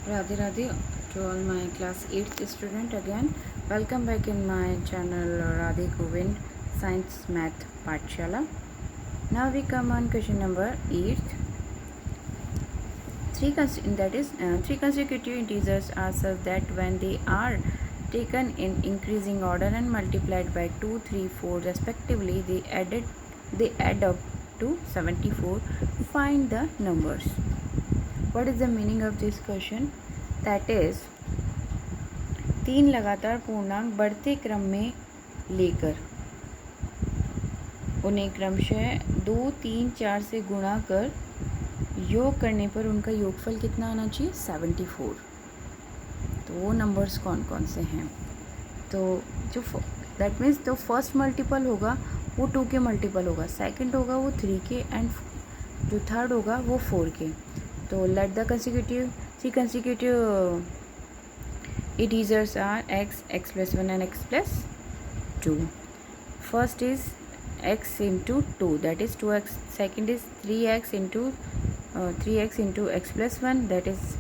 Radhe Radhe to all my class 8th student again. Welcome back in my channel Radhe Govind Science Math Pathshala. Now we come on question number 8. Three consecutive integers are such that when they are taken in increasing order and multiplied by 2, 3, 4 respectively, they add up to 74. Find the numbers. What is the meaning of this question? That is, 3 लगातार पूर्णांक बढ़ते क्रम में लेकर उन्हें क्रमशः 2, 3, 4 से गुणा कर योग करने पर उनका योगफल कितना आना चाहिए? 74. तो वो नंबर्स कौन कौन से हैं? तो जो दैट मीन्स तो फर्स्ट मल्टीपल होगा वो 2 के मल्टीपल होगा, सेकंड होगा वो 3 के, एंड जो थर्ड होगा वो 4 के. तो let the three consecutive integers are x, x plus 1 and x plus 2. First is x into 2, that is 2x. Second is 3x into x plus 1, that is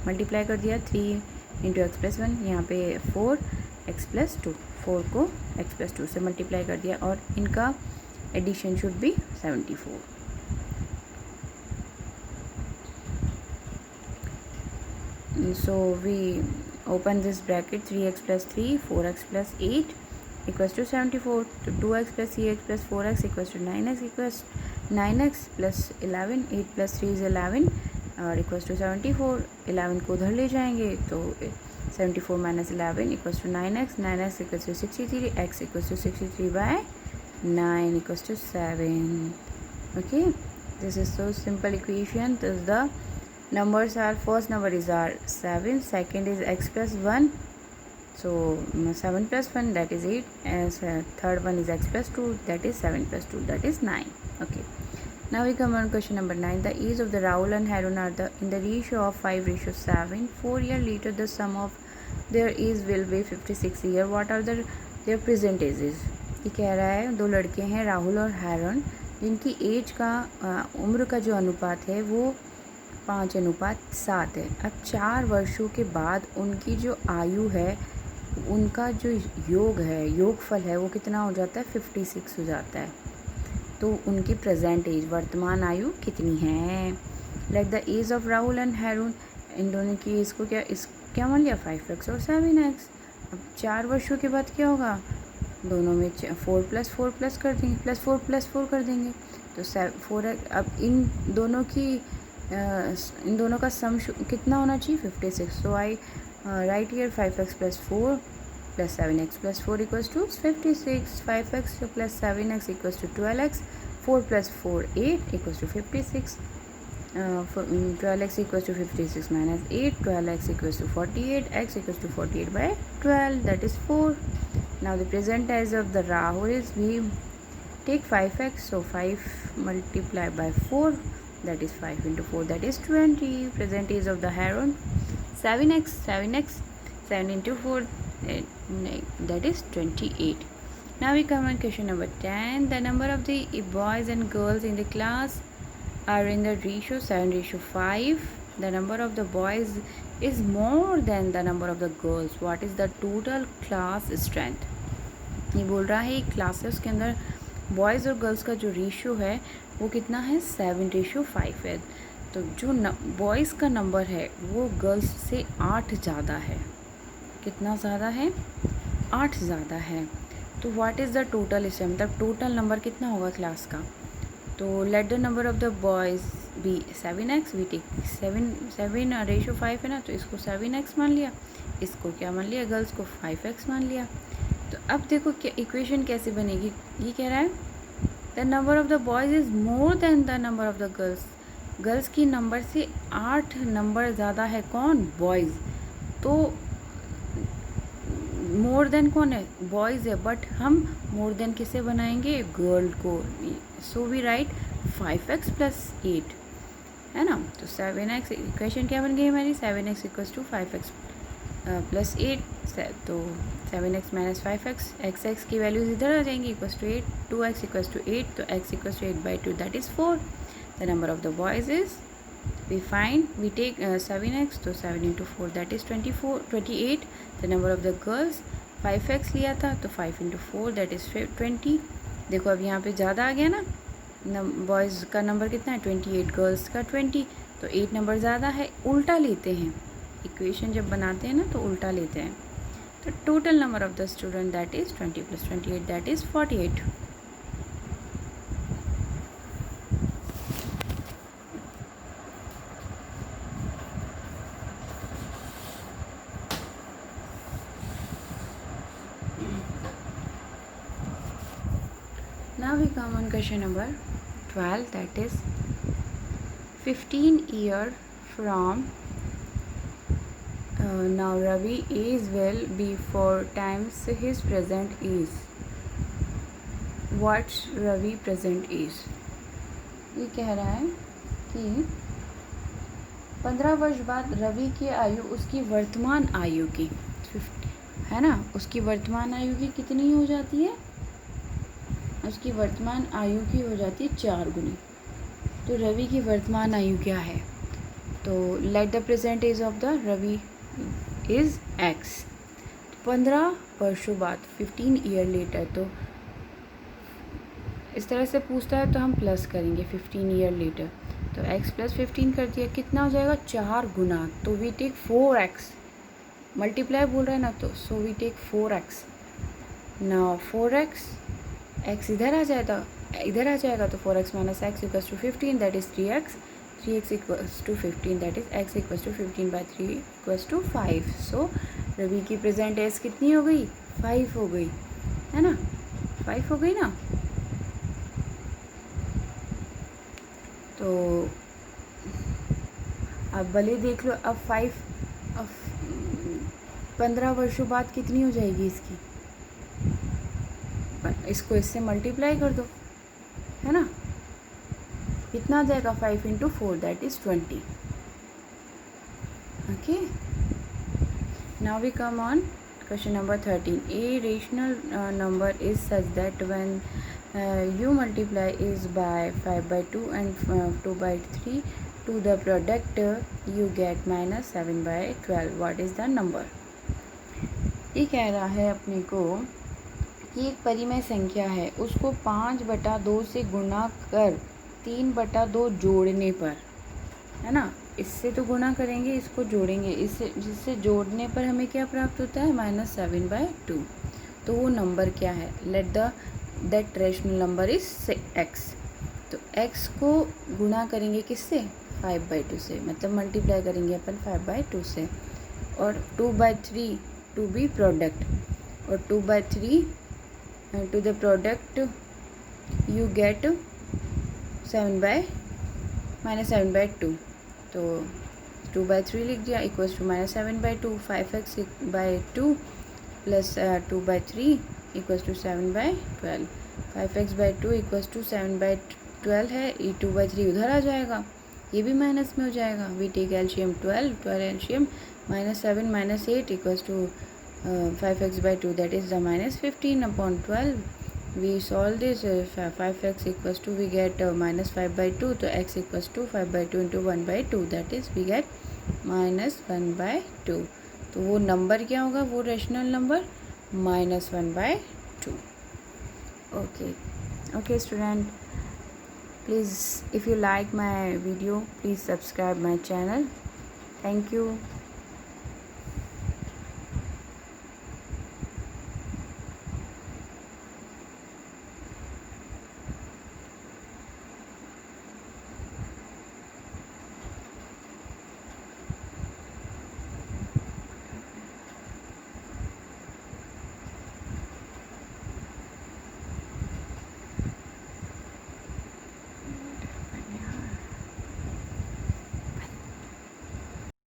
multiply कर दिया 3 इंटू एक्स प्लस 1. यहाँ पे 4 x plus 2, 4 को x plus 2 से multiply कर दिया और इनका addition should be 74. So we open this bracket, 3x plus 3, 4x plus 8 equals to 74. So 2x plus 3x plus 4x equals to 9x equals 9x plus 11, 8 plus 3 is 11 और equals to 74. 11 को उधर ले जाएंगे तो 74 minus 11 equals to 9x, 9x equals to 63, x equals to 63 by 9 equals to 7. Okay, this is so simple equation. This is the numbers are, first number is our 7, second is x plus 1, so 7 plus 1 that is 8, and third one is x plus 2, that is 7 plus 2, that is 9. Okay, now we come on question number 9. The age of the Rahul and Harun are in the ratio of 5:7. 4 years later the sum of their age will be 56 years. What are their present ages? ये कह रहा है दो लड़के हैं राहुल और heron जिनकी as का उम्र का जो अनुपात है वो 5:7 है. अब 4 वर्षों के बाद उनकी जो आयु है, उनका जो योग है, योगफल है, वो कितना हो जाता है? 56 हो जाता है. तो उनकी प्रेजेंट एज, वर्तमान आयु कितनी है? Like the age of Rahul and Haroon, इन दोनों की एज को क्या मान लिया? 5x और 7x. अब 4 वर्षों के बाद क्या होगा? दोनों में 4 + 4 प्लस कर देंगे, +4 कर देंगे तो 4x. अब इन दोनों का सम कितना होना चाहिए? 56. सो आई right here 5x plus 4 plus 7x plus 4 equals to 56. 5x plus 7x equals to 12x. 4 plus 4 8 equals to 56. 12x equals to 56 minus 8. 12x equals to 48. X equals to 48 by 12, that is 4. Now the present age of the Rahul is, we take 5x, so 5 multiplied by 4, that is 5 into 4, that is 20. Present age of the Harun, 7x, 7 into 4, that is 28. Now we come on question number 10. The number of the boys and girls in the class are in the ratio 7:5. The number of the boys is more than the number of the girls. What is the total class strength? ये बोल रहा है classes के अंदर boys और girls का जो ratio है वो कितना है? 7:5 है. तो जो बॉयज़ का नंबर है वो गर्ल्स से 8 ज़्यादा है. कितना ज़्यादा है? 8 ज़्यादा है. तो व्हाट इज़ द टोटल, इससे मतलब टोटल नंबर कितना होगा क्लास का? तो let the number of the boys be 7x. We take 7:5 है ना, तो इसको 7x मान लिया, इसको क्या मान लिया? गर्ल्स को 5x मान लिया. तो अब देखो क्या इक्वेशन कैसे बनेगी. ये कह रहा है the number of the boys is more than the number of the girls. Girls की नंबर से 8 नंबर ज़्यादा है. कौन? बॉयज़. तो मोर देन कौन है? बॉयज़ है, बट हम मोर देन किसे बनाएंगे? गर्ल को. So we write 5x plus 8 है ना. तो 7x इक्वेशन क्या बन गई हमारी? 7x equals to 5x plus 8. तो 7x माइनस 5x, x की वैल्यूज इधर आ जाएंगी, equals to 8. 2x equals to 8, तो x equals to 8/2, that is 4. The number of the boys is we take 7x, तो 7 into 4 that is 28. the number of the girls 5x लिया था तो 5 into 4 that is 20. देखो अब यहाँ पे ज़्यादा आ गया ना, बॉयज़ का नंबर कितना है 28, गर्ल्स का 20, तो 8 नंबर ज़्यादा है, उल्टा लेते हैं इक्वेशन जब बनाते हैं ना तो उल्टा लेते हैं. तो total number of the student that is 20 + 28 that is 48. Now we come on question number 12, that is 15 year from now Ravi age will be 4 times his present age. What's Ravi present age? ये कह रहा है कि 15 वर्ष बाद रवि की आयु उसकी वर्तमान आयु की है ना, उसकी वर्तमान आयु की कितनी हो जाती है, उसकी वर्तमान आयु की हो जाती है 4 गुनी. तो रवि की वर्तमान आयु क्या है, तो let the present age of the Ravi is x. 15 वर्षों बाद 15 ईयर लेटर, तो इस तरह से पूछता है तो हम प्लस करेंगे 15 ईयर लेटर, तो x + 15 कर दिया, कितना हो जाएगा 4 गुना, तो वी टेक 4x. मल्टीप्लाई बोल रहा है ना, तो so we take 4x. Now 4x, x इधर आ जाएगा तो 4x - x = 15 that is 3x. 3x = 15 that is x = 15/3 = 5. सो रवि की प्रेजेंट एज कितनी हो गई, 5 हो गई, है ना, 5 हो गई ना. तो अब भले देख लो, अब 15 वर्षों बाद कितनी हो जाएगी इसकी, इसको इससे मल्टीप्लाई कर दो, है ना, कितना आ जाएगा 5 × 4 that is 20. Okay, now we come on question number 13. A rational number is such that when you multiply is by 5/2 and 2/3 to the product you get -7/12. what is the number? ये कह रहा है अपने को कि एक परिमेय संख्या है, उसको 5/2 से गुणा कर 3/2 जोड़ने पर, है ना, इससे तो गुणा करेंगे, इसको जोड़ेंगे, इससे जिससे जोड़ने पर हमें क्या प्राप्त होता है -7/2. तो वो नंबर क्या है, let the that rational number is x. तो x को गुणा करेंगे किससे, 5/2 से, मतलब मल्टीप्लाई करेंगे अपन 5/2 से, और 2/3 टू बी प्रोडक्ट, और 2/3 to the product you get -7/2. तो 2/3 लिख दिया equals to -7/2. 5x/2 plus 2/3 equals to 7/12. 5x/2 equals to 7/12 है, ये 2/3 उधर आ जाएगा, ये भी माइनस में हो जाएगा. We take LCM 12 LCM -7 - 8 equals to 5x/2 that is the -15/12. We solve this, 5x equals to we get -5/2, तो x equals to 5/2 × 1/2 that is we get -1/2. तो वो नंबर क्या होगा, वो rational number -1/2. okay student, please if you like my video please subscribe my channel. Thank you.